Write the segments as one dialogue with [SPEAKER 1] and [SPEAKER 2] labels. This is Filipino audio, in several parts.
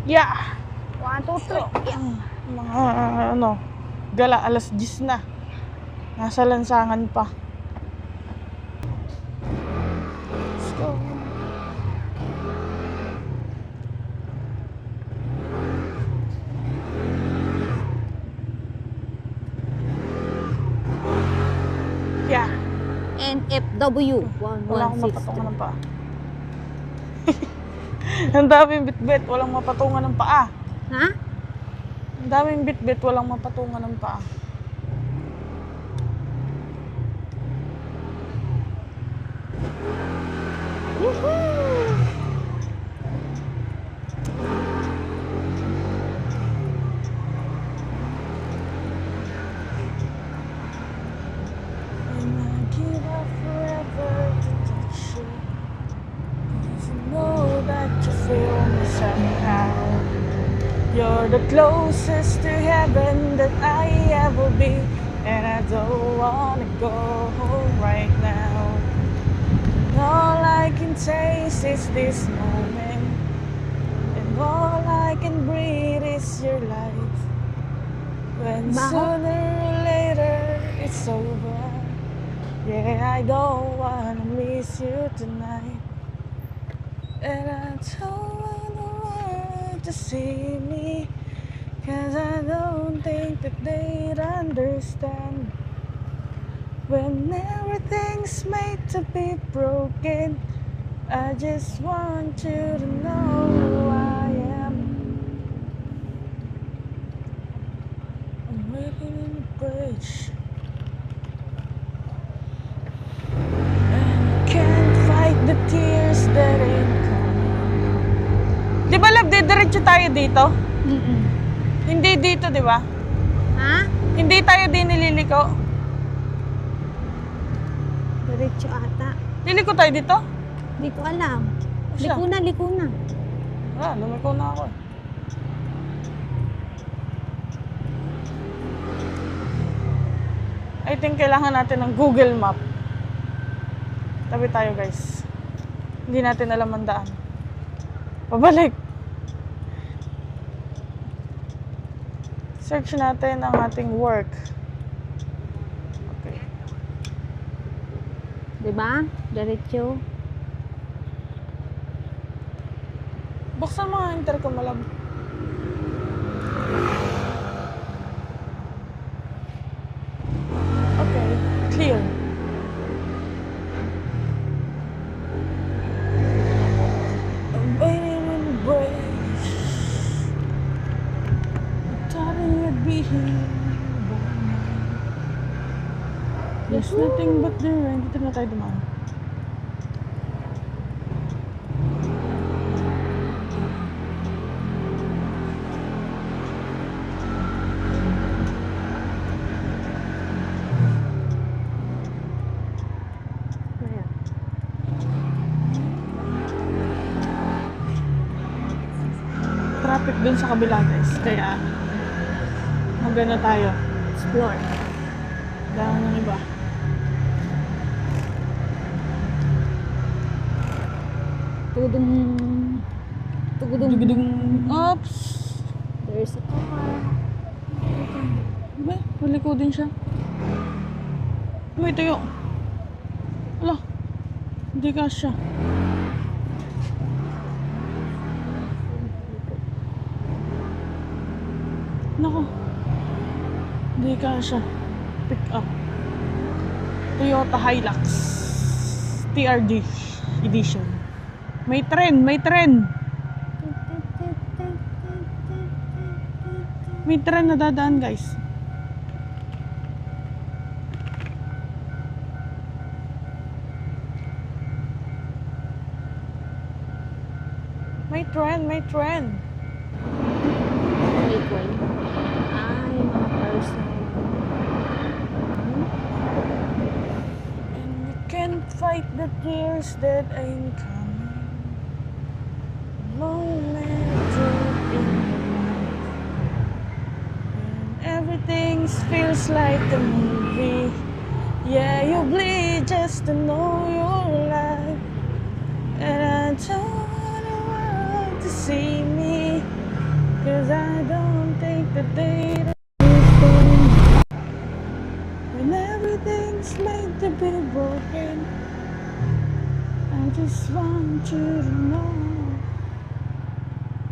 [SPEAKER 1] Yeah!
[SPEAKER 2] 1, 2, 3. Yeah.
[SPEAKER 1] Mga gala alas 10 na. Nasa lansangan pa. Let's go. Yeah.
[SPEAKER 2] NFW
[SPEAKER 1] Wala akong mapatungan
[SPEAKER 2] 1162.
[SPEAKER 1] ng paa. Ang daming bitbit, walang mapatungan ng paa.
[SPEAKER 2] Ha?
[SPEAKER 1] Ang daming bitbit, walang mapatungan ng paa.
[SPEAKER 2] Woohoo!
[SPEAKER 1] And I give up forever to touch you. 'Cause I know that you feel me somehow. You're the closest to heaven that I ever be. And I don't wanna go home right now. And all I can taste is this moment. And all I can breathe is your life. When
[SPEAKER 2] Baho.
[SPEAKER 1] sooner or later it's over. Yeah, I don't wanna miss you tonight. And I don't want the world to see me. 'Cause I don't think that they'd understand. When everything's made to be broken, I just want you to know who I am. I'm waiting in the bridge. And I can't fight the tears that ain't coming. Di ba, love, didiretso tayo dito? Hindi dito, di ba?
[SPEAKER 2] Ha?
[SPEAKER 1] Hindi tayo din nililiko.
[SPEAKER 2] Diretso ata.
[SPEAKER 1] Liliko tayo dito?
[SPEAKER 2] Hindi ko alam.
[SPEAKER 1] Siya.
[SPEAKER 2] Liko na, liko na.
[SPEAKER 1] Lumiko na ako eh. I think kailangan natin ng Google Map. Tabi tayo, guys. Hindi natin alam ang daan. Pabalik. Search natin ang ating work. Okay.
[SPEAKER 2] Diba? Diretso.
[SPEAKER 1] Buksan mga intercom, alam. Okay. Clear. I'm waiting in the bridge. I thought you'd be here by now. There's nothing but the rain. Dito na tayo dumaan.
[SPEAKER 2] Ayan.
[SPEAKER 1] Traffic dun sa kabila, guys. Kaya magano tayo.
[SPEAKER 2] Explore.
[SPEAKER 1] Dahil ng iba.
[SPEAKER 2] Tudong. Tugudong.
[SPEAKER 1] Dugudung. Oops!
[SPEAKER 2] There's a car.
[SPEAKER 1] Diba? Maliko din siya. May tayo. Wala. Hindi ka siya. Nako. Hindi ka siya. Pick up. Toyota Hilux. TRD edition. May tren, may tren. May tren na dadaan, guys. May tren, may tren.
[SPEAKER 2] Equal. Ay, mga person.
[SPEAKER 1] And you can't fight the tears that ain't coming. Moment deep in your life. When everything feels like a movie. Yeah, you bleed just to know you're alive. And I don't want the world to see me. the day that we're born. When everything's made to be broken, I just want you to know.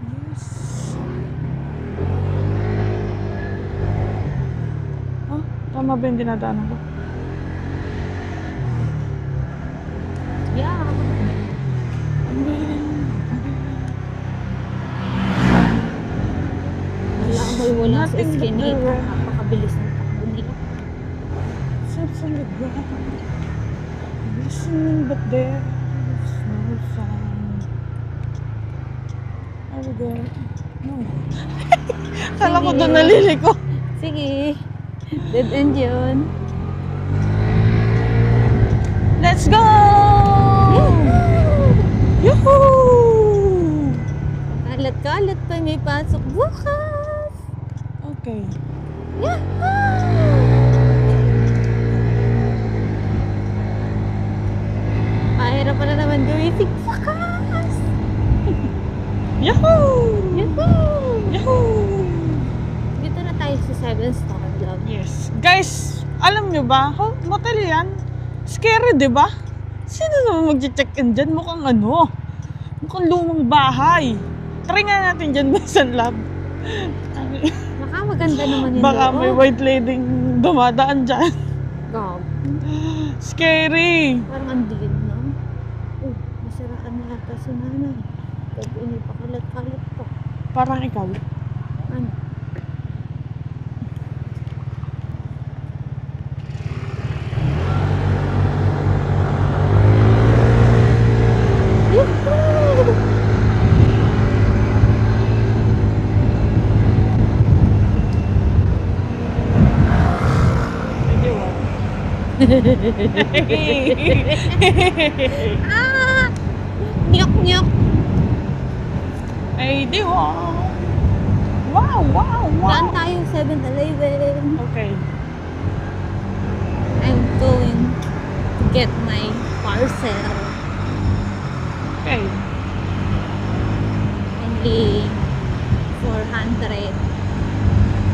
[SPEAKER 1] Yes. Oh, tama ba yung dinadaanan ko?
[SPEAKER 2] Yeah.
[SPEAKER 1] I'm waiting.
[SPEAKER 2] Wala sa
[SPEAKER 1] Nothing but
[SPEAKER 2] skinny.
[SPEAKER 1] the rain.
[SPEAKER 2] Napakabilis ng takbo nila.
[SPEAKER 1] Steps on the ground, listening, but there's no sound. Are we there? No. Kala ko
[SPEAKER 2] Sige.
[SPEAKER 1] doon naliliko.
[SPEAKER 2] Sige. Dead end yun.
[SPEAKER 1] Let's go! Yoo-hoo!
[SPEAKER 2] Kalat-kalat pa may pasok bukas.
[SPEAKER 1] Okay.
[SPEAKER 2] Yahoo! Mahirap pala naman gumising bukas.
[SPEAKER 1] Yahoo!
[SPEAKER 2] Yahoo!
[SPEAKER 1] Yahoo!
[SPEAKER 2] Dito na tayo sa 7-star love.
[SPEAKER 1] Yes. Guys, alam nyo ba? Motel yan. Scary, di ba? Sino naman mag-check-in dyan? Mukhang ano? Mukhang lumang bahay. Try nga natin dyan ba sa lab?
[SPEAKER 2] Baka maganda naman yun.
[SPEAKER 1] Baka may white lady dumadaan dyan.
[SPEAKER 2] Gab.
[SPEAKER 1] Scary.
[SPEAKER 2] Parang ang dilim na. Oh, masaraan na ata si nanay. Pag inipakalat-kalat pa.
[SPEAKER 1] Parang ikaw.
[SPEAKER 2] Ano? Yahoo! Ah! Nyok nyok!
[SPEAKER 1] Ay, di wow. Wow, wow,
[SPEAKER 2] Daan
[SPEAKER 1] wow.
[SPEAKER 2] tayo 7-Eleven.
[SPEAKER 1] Okay.
[SPEAKER 2] I'm going to get my parcel.
[SPEAKER 1] Okay.
[SPEAKER 2] Only 400.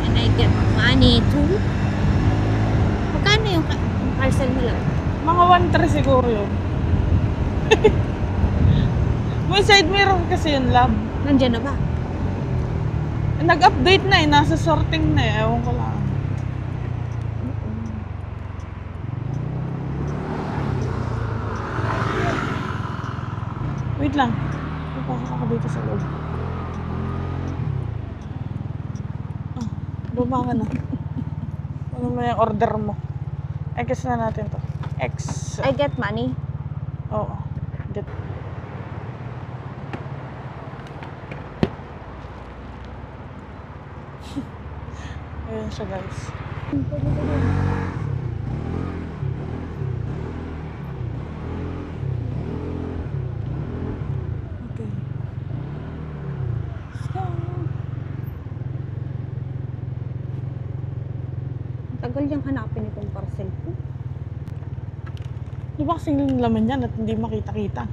[SPEAKER 2] And I get money too. Magkano yung parcel mo lang?
[SPEAKER 1] Mga 1-3 siguro yun. May side mirror kasi yun, lab.
[SPEAKER 2] Nandiyan na ba?
[SPEAKER 1] Nag-update na eh. Nasa sorting na eh. Ewan ko lang. Wait lang. Papasok ako dito sa loob. Ah, baba ka na. Ano mo yung order mo? X na natin to. X.
[SPEAKER 2] I get money.
[SPEAKER 1] Oo. Get. Ayan siya, guys. Okay. Let's go.
[SPEAKER 2] Tagal yung hanapin itong parcel ko.
[SPEAKER 1] Di ba kasing laman yan at hindi makita-kita?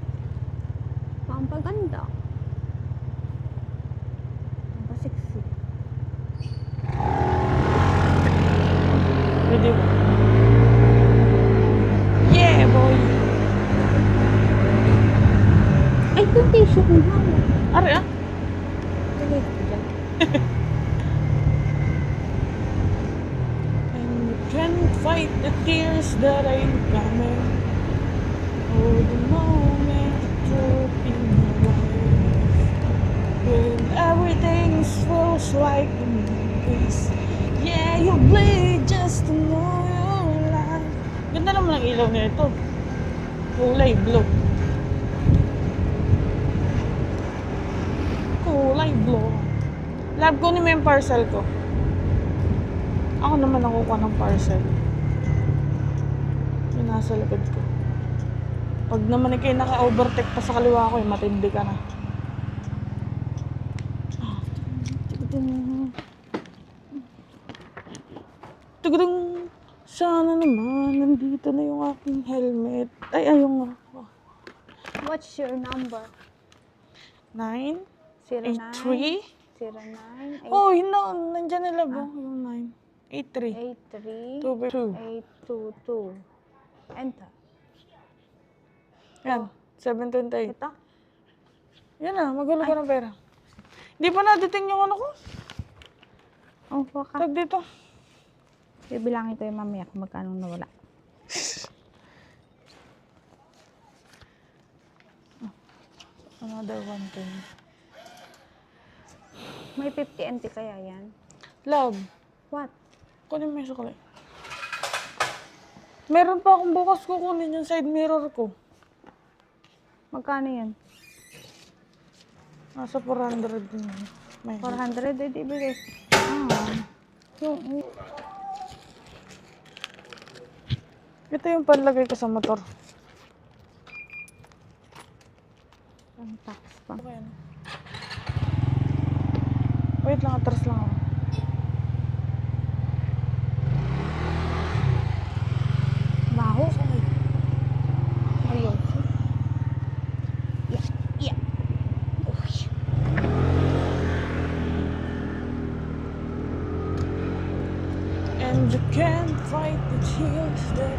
[SPEAKER 2] Pampaganda. Pampasexy.
[SPEAKER 1] Pwede ba? Yeah, boy!
[SPEAKER 2] Ay, yung tissue ko nga.
[SPEAKER 1] Are ah?
[SPEAKER 2] Tuloy ko dyan.
[SPEAKER 1] And you can't fight the tears that ain't coming. Oh, the moment you're in your life. When everything feels like a maze. Yeah, you bleed just to know you're alive. Ganda naman ang ilaw na ito. Kulay blue. Kulay blue. Lab ko ni may parcel ko. Ako naman nakukuha ng parcel. Yung nasa likod ko. Pag naman kayo naka-overtake pa sa kaliwa ko, matindi ka na. Tugudung! Sana naman, nandito na yung aking helmet. Ay, ayun nga.
[SPEAKER 2] What's your number?
[SPEAKER 1] 9,
[SPEAKER 2] 09
[SPEAKER 1] 8, 3,
[SPEAKER 2] 09
[SPEAKER 1] Oh, yun na. Nandyan na labo. Yung 9. 83.
[SPEAKER 2] 83
[SPEAKER 1] 2.
[SPEAKER 2] 822. Enter.
[SPEAKER 1] Yan. 728.
[SPEAKER 2] Ito?
[SPEAKER 1] Yan na. Magulo ka ng pera. Hindi pa nadating yung ano ko.
[SPEAKER 2] Oh, baka.
[SPEAKER 1] Tag dito.
[SPEAKER 2] Bibilangin ko yung mamaya kung magkano nawala.
[SPEAKER 1] Another 110.
[SPEAKER 2] May 50 NT kaya yan?
[SPEAKER 1] Love.
[SPEAKER 2] What?
[SPEAKER 1] Kunin mo yung sukli. Meron pa akong bukas kukunin yung side mirror ko.
[SPEAKER 2] Magkano yan?
[SPEAKER 1] Nasa 400 din yun. May
[SPEAKER 2] 400? Eh, di bigay. Ah.
[SPEAKER 1] Ito yung panlagay ko sa motor.
[SPEAKER 2] Ang tax pa.
[SPEAKER 1] Okay, ano? Wait lang, atras lang ako.
[SPEAKER 2] Baho.
[SPEAKER 1] Sorry.
[SPEAKER 2] Ayaw. Yeah. Yeah. Uy.
[SPEAKER 1] And you can't fight the tears that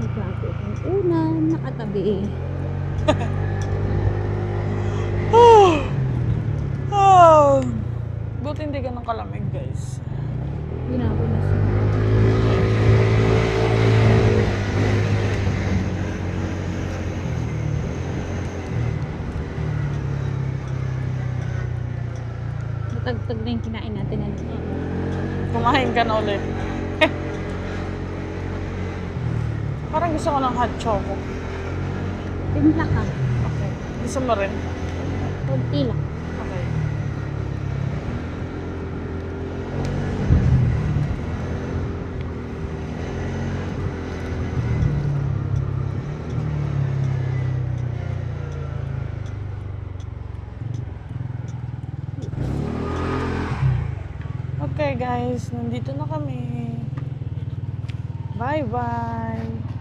[SPEAKER 2] Nagbago ang unan, nakatabi.
[SPEAKER 1] Oh! Buti hindi ganun kalamig, guys.
[SPEAKER 2] Binago na siya. Matagtag na yung kinain natin.
[SPEAKER 1] Kumain ka na ulit. Parang gusto ko ng hot choco.
[SPEAKER 2] Timpla ka.
[SPEAKER 1] Okay. Gusto mo rin?
[SPEAKER 2] Kunti lang.
[SPEAKER 1] Okay. Okay guys, nandito na kami. Bye-bye!